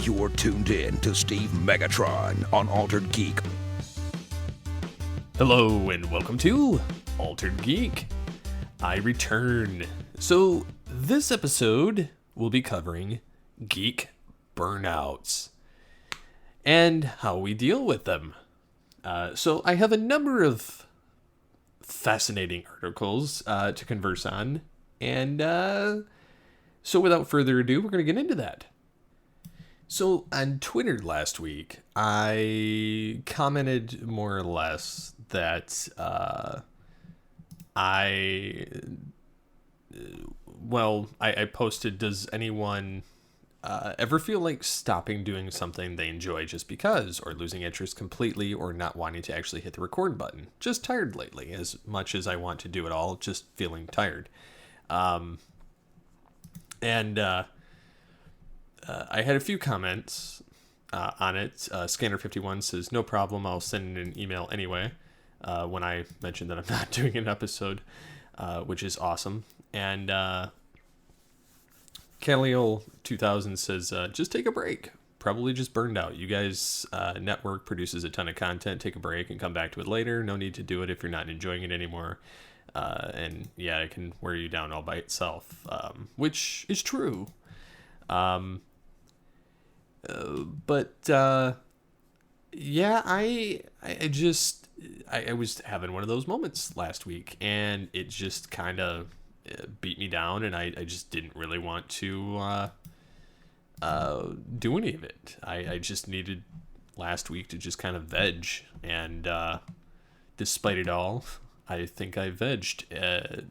You're tuned in to Steve Megatron on Altered Geek. Hello and welcome to Altered Geek. I return. So this episode will be covering geek burnouts and how we deal with them. So I have a number of fascinating articles to converse on, and so without further ado, we're going to get into that. So on Twitter last week, I commented more or less that I posted, does anyone ever feel like stopping doing something they enjoy just because, or losing interest completely, or not wanting to actually hit the record button? Just tired lately, as much as I want to do it all, just feeling tired. I had a few comments on it. Scanner51 says, no problem, I'll send an email anyway, when I mentioned that I'm not doing an episode, which is awesome. And Kaleo2000 says, just take a break. Probably just burned out. You guys' network produces a ton of content. Take a break and come back to it later. No need to do it if you're not enjoying it anymore. And yeah, it can wear you down all by itself, which is true. Yeah, I was having one of those moments last week, and it just kind of beat me down, and I just didn't really want to do any of it. I just needed last week to just kind of veg, and despite it all, I think I vegged.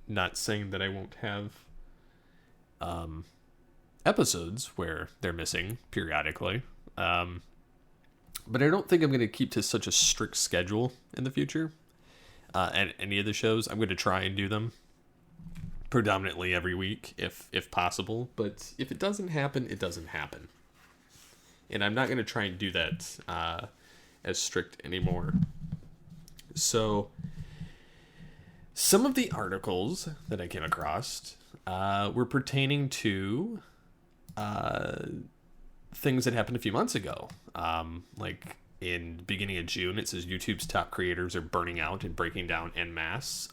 Not saying that I won't have episodes where they're missing periodically, but I don't think I'm going to keep to such a strict schedule in the future. And any of the shows, I'm going to try and do them predominantly every week if possible, but if it doesn't happen, it doesn't happen, and I'm not going to try and do that as strict anymore. So some of the articles that I came across were pertaining to things that happened a few months ago. Like in the beginning of June, it says YouTube's top creators are burning out and breaking down en masse.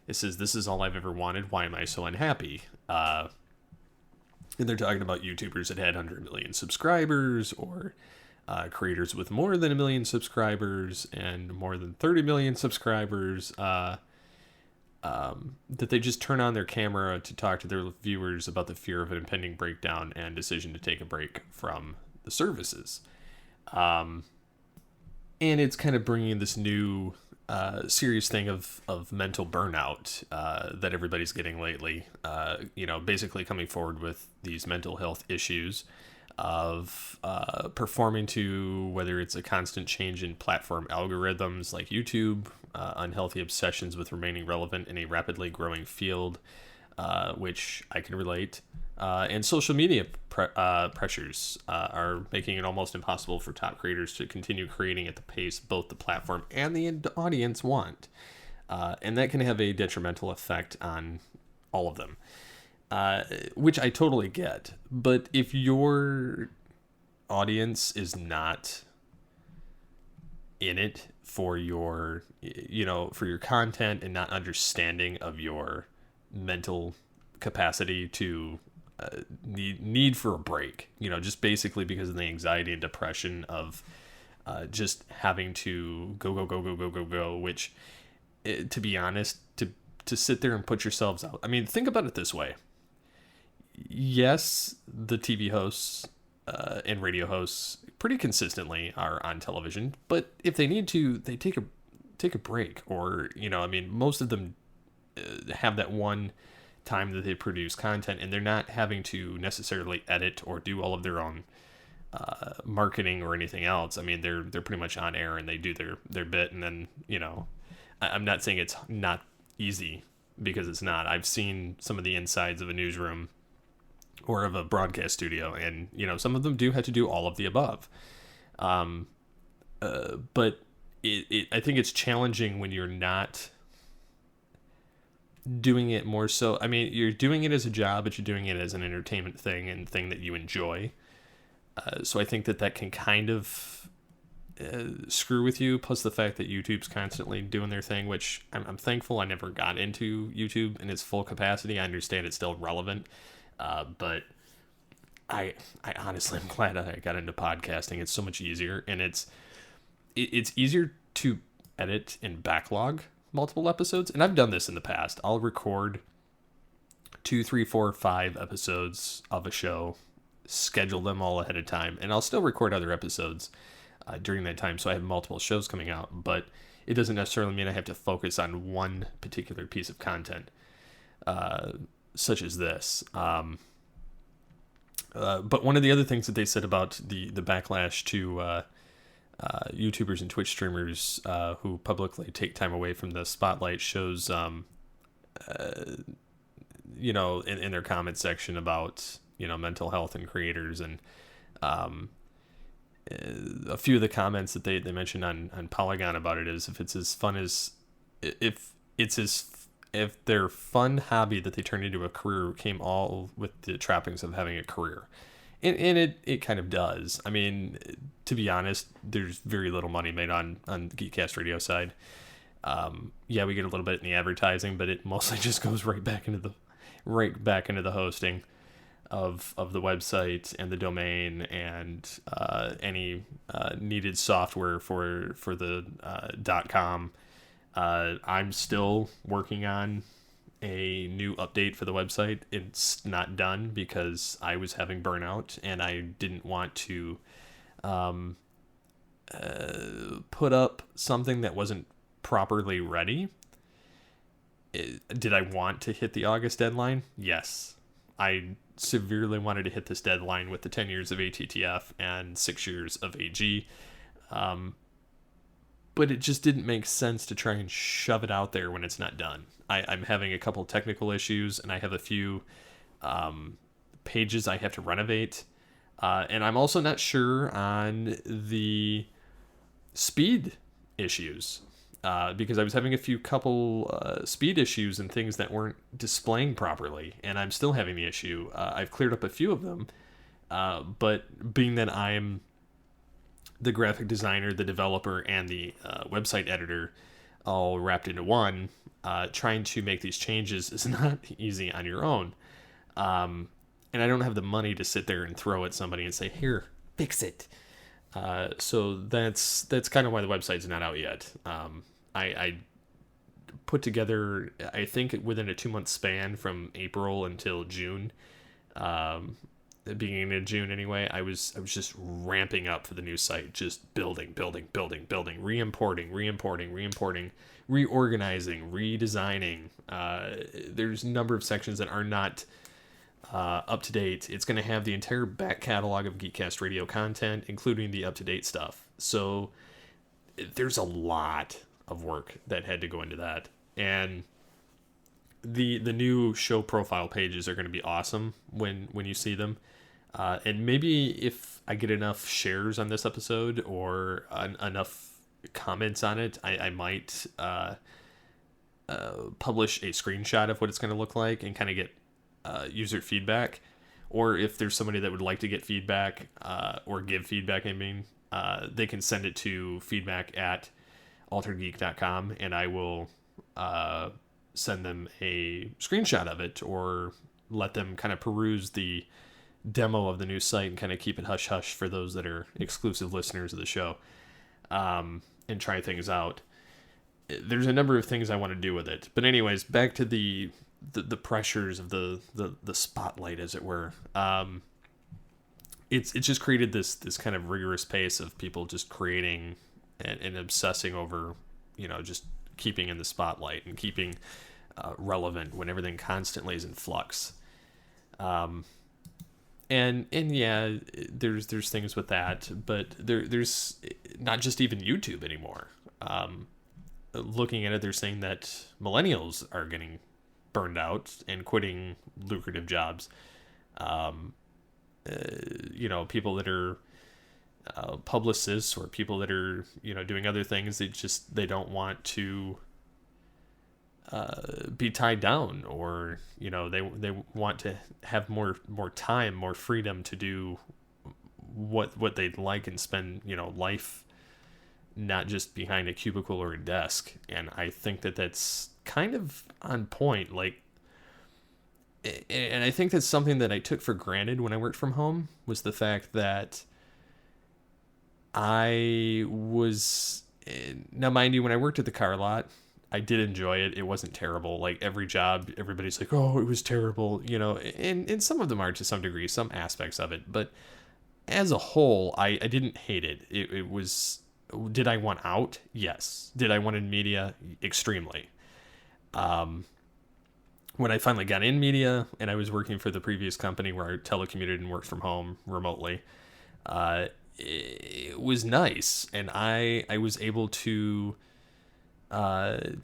It says, this is all I've ever wanted. Why am I so unhappy? And they're talking about YouTubers that had 100 million subscribers, or creators with more than 1 million subscribers and more than 30 million subscribers, that they just turn on their camera to talk to their viewers about the fear of an impending breakdown and decision to take a break from the services. And it's kind of bringing this new serious thing of mental burnout that everybody's getting lately. Basically coming forward with these mental health issues of performing to, whether it's a constant change in platform algorithms like YouTube, unhealthy obsessions with remaining relevant in a rapidly growing field, which I can relate, and social media pressures are making it almost impossible for top creators to continue creating at the pace both the platform and the audience want, and that can have a detrimental effect on all of them. Which I totally get. But if your audience is not in it for your, for your content, and not understanding of your mental capacity to need for a break, just basically because of the anxiety and depression of just having to go, which, to be honest, to sit there and put yourselves out. I mean, think about it this way. Yes, the TV hosts and radio hosts pretty consistently are on television, but if they need to, they take a break, or most of them have that one time that they produce content, and they're not having to necessarily edit or do all of their own marketing or anything else. I mean, they're pretty much on air and they do their bit, and then I'm not saying it's not easy, because it's not. I've seen some of the insides of a newsroom or of a broadcast studio, and some of them do have to do all of the above. But I think it's challenging when you're not doing it more so. I mean, you're doing it as a job, but you're doing it as an entertainment thing and thing that you enjoy. So I think that can kind of screw with you. Plus the fact that YouTube's constantly doing their thing, which I'm thankful I never got into YouTube in its full capacity. I understand it's still relevant, but I honestly am glad I got into podcasting. It's so much easier, and it's easier to edit and backlog multiple episodes. And I've done this in the past. I'll record 2, 3, 4, 5 episodes of a show, schedule them all ahead of time, and I'll still record other episodes during that time, so I have multiple shows coming out, but it doesn't necessarily mean I have to focus on one particular piece of content, such as this. But one of the other things that they said about the backlash to YouTubers and Twitch streamers who publicly take time away from the spotlight shows, in their comment section about, mental health and creators, and a few of the comments that they mentioned on Polygon about it is if their fun hobby that they turned into a career came all with the trappings of having a career. And it kind of does. I mean, to be honest, there's very little money made on the Geekcast Radio side. Yeah, we get a little bit in the advertising, but it mostly just goes right back into the hosting of the website and the domain and any needed software for the .com. I'm still working on a new update for the website. It's not done because I was having burnout and I didn't want to put up something that wasn't properly ready. Did I want to hit the August deadline? Yes. I severely wanted to hit this deadline with the 10 years of ATTF and 6 years of AG. But it just didn't make sense to try and shove it out there when it's not done. I'm having a couple technical issues, and I have a few pages I have to renovate. And I'm also not sure on the speed issues, because I was having a couple speed issues and things that weren't displaying properly, and I'm still having the issue. I've cleared up a few of them, but being that I'm the graphic designer, the developer, and the website editor all wrapped into one, trying to make these changes is not easy on your own. And I don't have the money to sit there and throw at somebody and say, here, fix it. So that's kind of why the website's not out yet. I put together, I think within a 2-month span from April until June, the beginning of June anyway, I was just ramping up for the new site, just building, re-importing, reorganizing, redesigning. There's a number of sections that are not up to date. It's going to have the entire back catalog of Geekcast Radio content, including the up-to-date stuff. So there's a lot of work that had to go into that. And the new show profile pages are going to be awesome when you see them. And maybe if I get enough shares on this episode or enough comments on it, I might publish a screenshot of what it's going to look like and kind of get user feedback. Or if there's somebody that would like to get feedback or give feedback, they can send it to feedback@alteredgeek.com, and I will send them a screenshot of it or let them kind of peruse the demo of the new site and kind of keep it hush hush for those that are exclusive listeners of the show, and try things out. There's a number of things I want to do with it, but anyways, back to the pressures of the spotlight, as it were. It's just created this kind of rigorous pace of people just creating and obsessing over, just keeping in the spotlight and keeping relevant when everything constantly is in flux. And yeah, there's things with that, but there's not just even YouTube anymore. Looking at it, they're saying that millennials are getting burned out and quitting lucrative jobs. People that are publicists or people that are doing other things, they don't want to be tied down, or they want to have more time, more freedom to do what they'd like, and spend life not just behind a cubicle or a desk. And I think that that's kind of on point. Like, and I think that's something that I took for granted when I worked from home, was the fact that I was, now mind you, when I worked at the car lot, I did enjoy it. It wasn't terrible. Like, every job, everybody's like, oh, it was terrible, and some of them are to some degree, some aspects of it. But as a whole, I didn't hate it. It was, did I want out? Yes. Did I want in media? Extremely. When I finally got in media and I was working for the previous company where I telecommuted and worked from home remotely, it was nice. And I was able to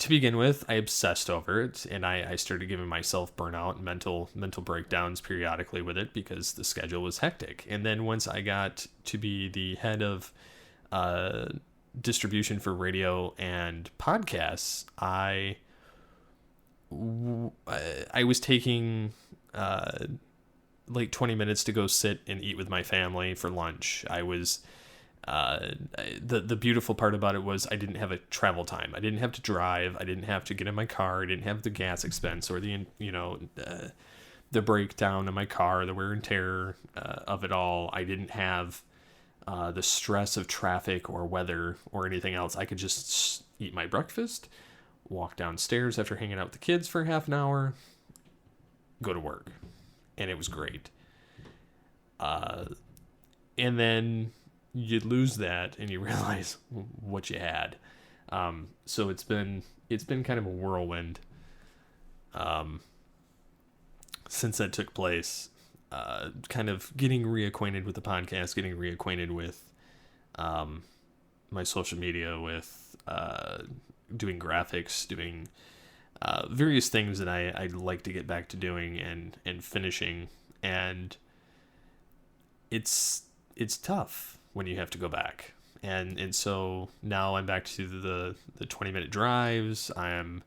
begin with, I obsessed over it, and I started giving myself burnout and mental breakdowns periodically with it, because the schedule was hectic. And then once I got to be the head of distribution for radio and podcasts, I was taking like 20 minutes to go sit and eat with my family for lunch. I was the beautiful part about it was I didn't have a travel time. I didn't have to drive. I didn't have to get in my car. I didn't have the gas expense or the breakdown in my car, the wear and tear of it all. I didn't have the stress of traffic or weather or anything else. I could just eat my breakfast, walk downstairs after hanging out with the kids for half an hour, go to work. And it was great. And then you lose that and you realize what you had. So it's been kind of a whirlwind since that took place. Kind of getting reacquainted with the podcast, getting reacquainted with my social media, with doing graphics, doing various things that I'd like to get back to doing and finishing. And it's tough when you have to go back. And so now I'm back to the 20-minute drives. I'm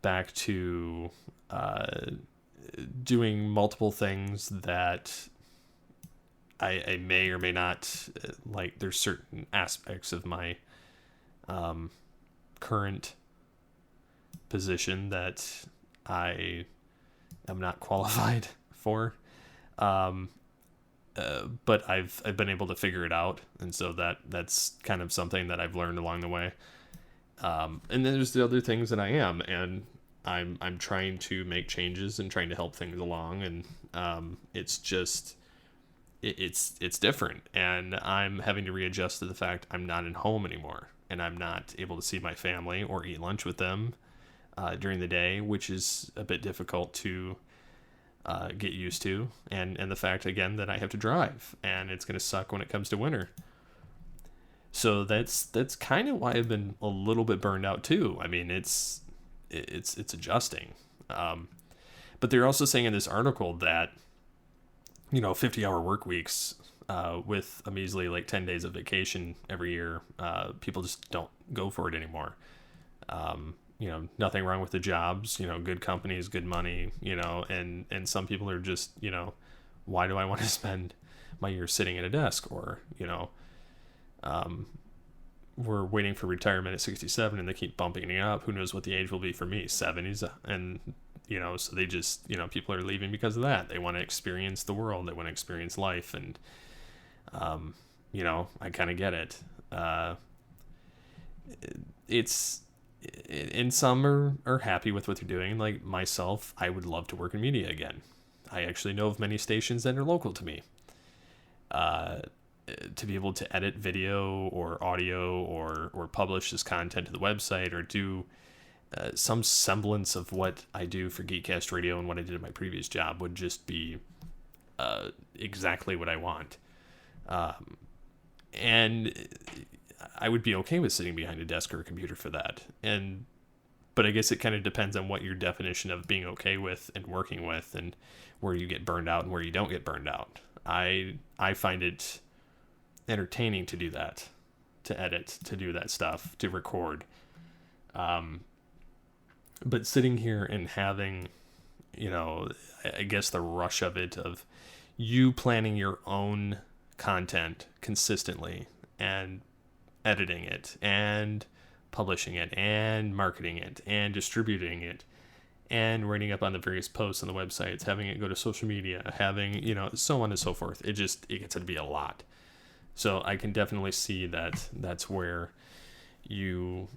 back to doing multiple things that I may or may not like. There's certain aspects of my current position that I am not qualified for. But I've been able to figure it out, and so that's kind of something that I've learned along the way. And then there's the other things that I am, and I'm trying to make changes and trying to help things along, and it's just it's different, and I'm having to readjust to the fact I'm not at home anymore, and I'm not able to see my family or eat lunch with them during the day, which is a bit difficult to get used to, and the fact again that I have to drive, and it's going to suck when it comes to winter. So that's kind of why I've been a little bit burned out too. I mean, it's adjusting. But they're also saying in this article that 50-hour work weeks with a measly like 10 days of vacation every year, people just don't go for it anymore. Nothing wrong with the jobs, good companies, good money, and some people are just, why do I want to spend my year sitting at a desk? Or, we're waiting for retirement at 67 and they keep bumping it up. Who knows what the age will be for me, 70s. And, so they just, people are leaving because of that. They want to experience the world. They want to experience life. And, I kind of get it. And some are happy with what they're doing. Like myself, I would love to work in media again. I actually know of many stations that are local to me. To be able to edit video or audio or publish this content to the website, or do some semblance of what I do for Geekcast Radio and what I did at my previous job, would just be exactly what I want. And I would be okay with sitting behind a desk or a computer for that. But I guess it kind of depends on what your definition of being okay with and working with, and where you get burned out and where you don't get burned out. I find it entertaining to do that, to edit, to do that stuff, to record. But sitting here and having, I guess the rush of it, of you planning your own content consistently and editing it and publishing it and marketing it and distributing it and writing up on the various posts on the websites, having it go to social media, having, so on and so forth. It gets to be a lot. So I can definitely see that that's where you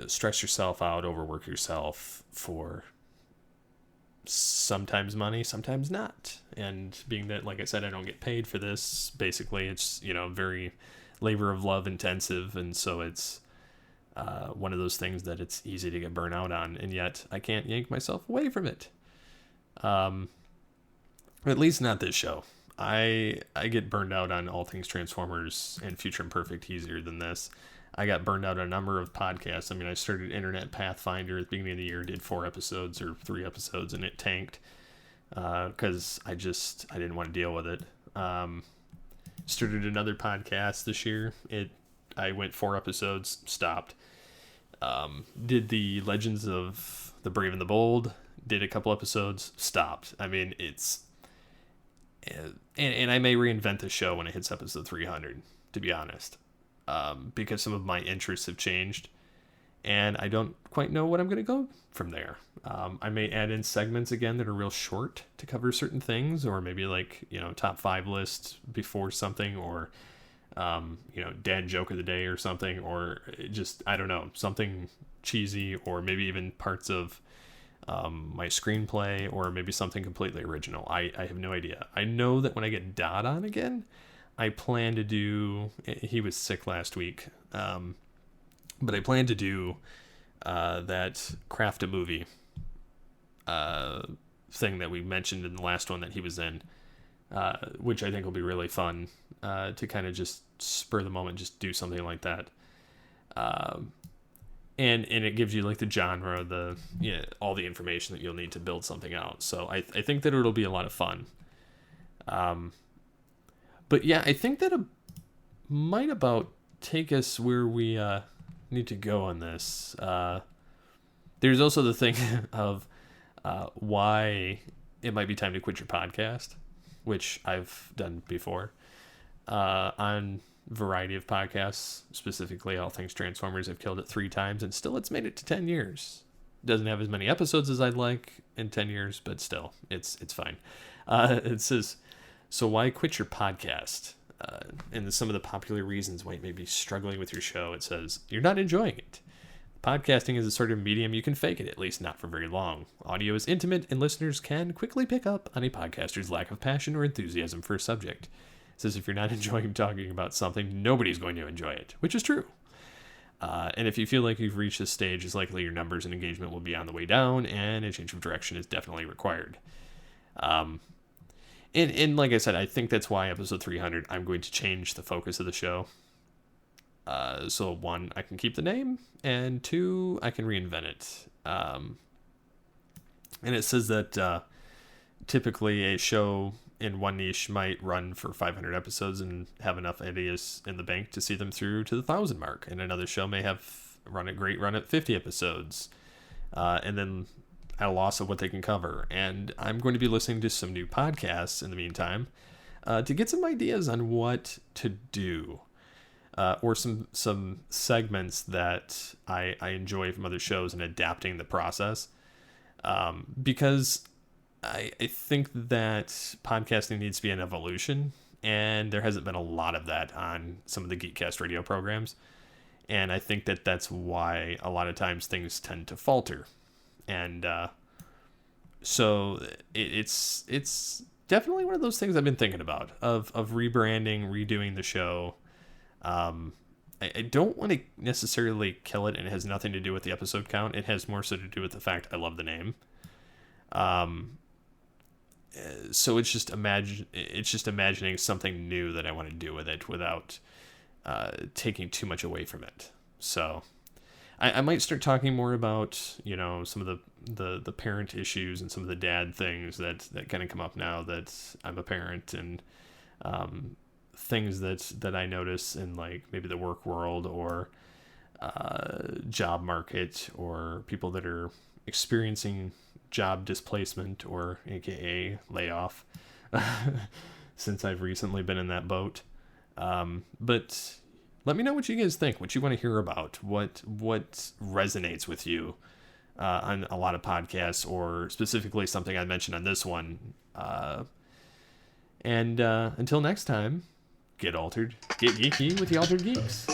stress yourself out, overwork yourself for sometimes money, sometimes not. And being that, like I said, I don't get paid for this, basically it's, very labor of love intensive. And so it's one of those things that it's easy to get burnt out on, and yet I can't yank myself away from it. At least not this show. I get burned out on all things Transformers and Future Imperfect easier than this. I got burned out on a number of podcasts. I mean, I started Internet Pathfinder at the beginning of the year, did 4 episodes or 3 episodes, and it tanked because I didn't want to deal with it. Started another podcast this year. I went 4 episodes, stopped. Did the Legends of the Brave and the Bold, did a couple episodes, stopped. I mean, and I may reinvent the show when it hits episode 300, to be honest, because some of my interests have changed, and I don't quite know what I'm going to go from there. I may add in segments again that are real short to cover certain things, or maybe like, top 5 list before something, or dad joke of the day or something, or just, I don't know, something cheesy, or maybe even parts of my screenplay, or maybe something completely original. I have no idea. I know that when I get Dot on again, I plan to do, he was sick last week, but I plan to do that craft a movie thing that we mentioned in the last one that he was in, which I think will be really fun to kind of just spur the moment, just do something like that. And it gives you like the genre, all the information that you'll need to build something out. So I think that it'll be a lot of fun. But yeah, I think that might about take us where we need to go on this. There's also the thing of why it might be time to quit your podcast, which I've done before on a variety of podcasts, specifically All Things Transformers. I've killed it 3 times, and still it's made it to 10 years. Doesn't have as many episodes as I'd like in 10 years, but still, it's fine. It says, so why quit your podcast? And some of the popular reasons why you may be struggling with your show. It says, you're not enjoying it. Podcasting is a sort of medium you can fake it, at least not for very long. Audio is intimate, and listeners can quickly pick up on a podcaster's lack of passion or enthusiasm for a subject. It says if you're not enjoying talking about something, nobody's going to enjoy it, which is true. And if you feel like you've reached this stage, it's likely your numbers and engagement will be on the way down, and a change of direction is definitely required. And like I said, I think that's why episode 300, I'm going to change the focus of the show. So 1, I can keep the name, and 2, I can reinvent it. And it says that typically a show in one niche might run for 500 episodes and have enough ideas in the bank to see them through to the 1,000 mark. And another show may have run at 50 episodes, and then at a loss of what they can cover. And I'm going to be listening to some new podcasts in the meantime to get some ideas on what to do. Or some segments that I enjoy from other shows and adapting the process. Because I think that podcasting needs to be an evolution, and there hasn't been a lot of that on some of the Geekcast radio programs. And I think that that's why a lot of times things tend to falter. And so it's definitely one of those things I've been thinking about, of rebranding, redoing the show. I don't want to necessarily kill it, and it has nothing to do with the episode count. It has more so to do with the fact I love the name. So it's just imagining something new that I want to do with it without taking too much away from it. So I might start talking more about, some of the parent issues and some of the dad things that kind of come up now that I'm a parent, and things that I notice in like maybe the work world or job market, or people that are experiencing job displacement, or AKA layoff, since I've recently been in that boat. But let me know what you guys think, what you want to hear about, what resonates with you on a lot of podcasts, or specifically something I mentioned on this one. And until next time, get altered, get geeky with the Altered Geeks.